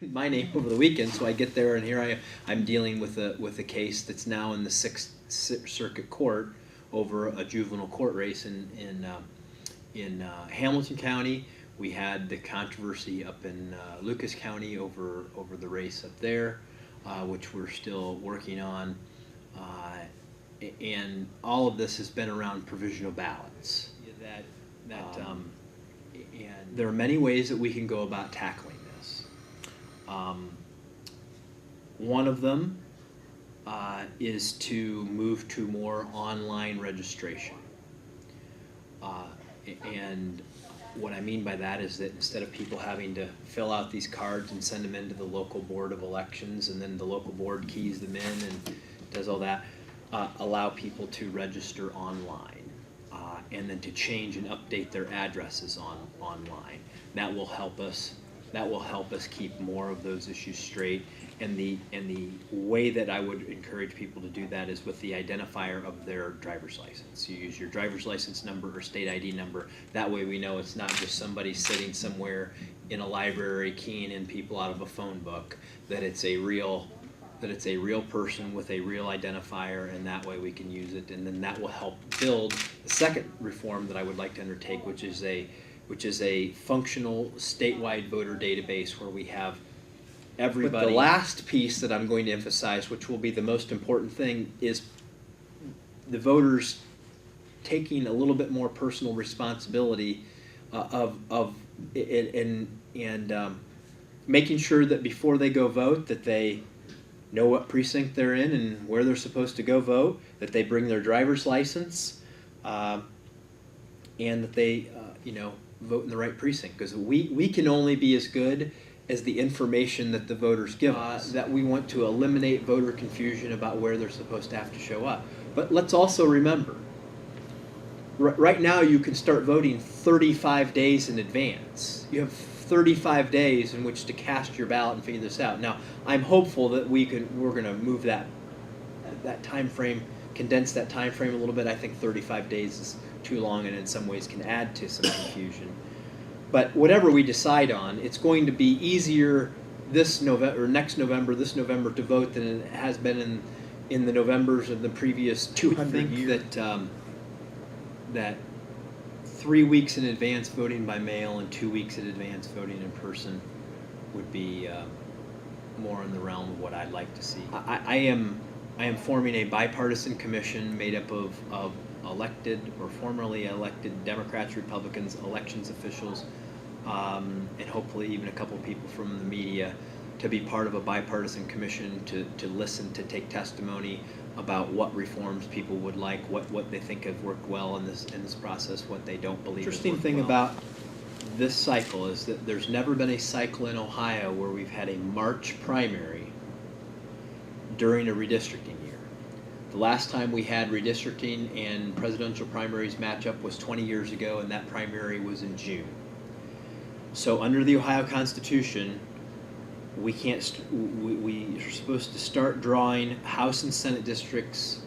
my name over the weekend, so I get there and here I'm dealing with a case that's now in the Sixth Circuit Court over a juvenile court race in Hamilton County. We had the controversy up in Lucas County over the race up there, which we're still working on, and all of this has been around provisional ballots. And there are many ways that we can go about tackling this. One of them is to move to more online registration. And what I mean by that is that instead of people having to fill out these cards and send them into the local board of elections, and then the local board keys them in and does all that, allow people to register online. And then to change and update their addresses online. That will help us. That will help us keep more of those issues straight. And the way that I would encourage people to do that is with the identifier of their driver's license. You use your driver's license number or state ID number. That way we know it's not just somebody sitting somewhere in a library keying in people out of a phone book. That it's a real person with a real identifier, and that way we can use it, and then that will help build the second reform that I would like to undertake, which is a functional statewide voter database where we have everybody. But the last piece that I'm going to emphasize, which will be the most important thing, is the voters taking a little bit more personal responsibility making sure that before they go vote that they know what precinct they're in and where they're supposed to go vote, that they bring their driver's license, and that they vote in the right precinct, because we can only be as good as the information that the voters give us. That we want to eliminate voter confusion about where they're supposed to have to show up. But let's also remember, right now you can start voting 35 days in advance. You have 35 days in which to cast your ballot and figure this out. Now, I'm hopeful that we're going to move that time frame, condense that time frame a little bit. I think 35 days is too long, and in some ways can add to some confusion. But whatever we decide on, it's going to be easier this November to vote than it has been in the Novembers of the previous 200 years. That 3 weeks in advance voting by mail and 2 weeks in advance voting in person would be more in the realm of what I'd like to see. I am forming a bipartisan commission made up of elected or formerly elected Democrats, Republicans, elections officials, and hopefully even a couple people from the media, to be part of a bipartisan commission to listen, to take testimony about what reforms people would like, what they think have worked well in this process, what they don't believe. Interesting thing about this cycle is that there's never been a cycle in Ohio where we've had a March primary during a redistricting year. The last time we had redistricting and presidential primaries match up was 20 years ago, and that primary was in June. So under the Ohio Constitution, we are supposed to start drawing House and Senate districts.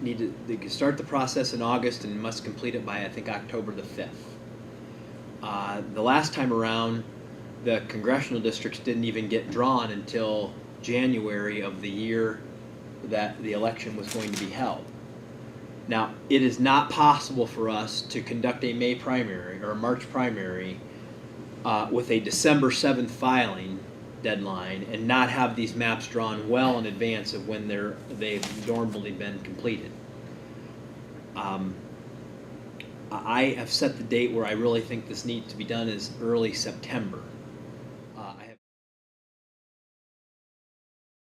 They can start the process in August and must complete it by, I think, October the 5th. The last time around, the congressional districts didn't even get drawn until January of the year that the election was going to be held. Now, it is not possible for us to conduct a May primary or a March primary with a December 7th filing deadline and not have these maps drawn well in advance of when they've normally been completed. I have set the date where I really think this needs to be done is early September.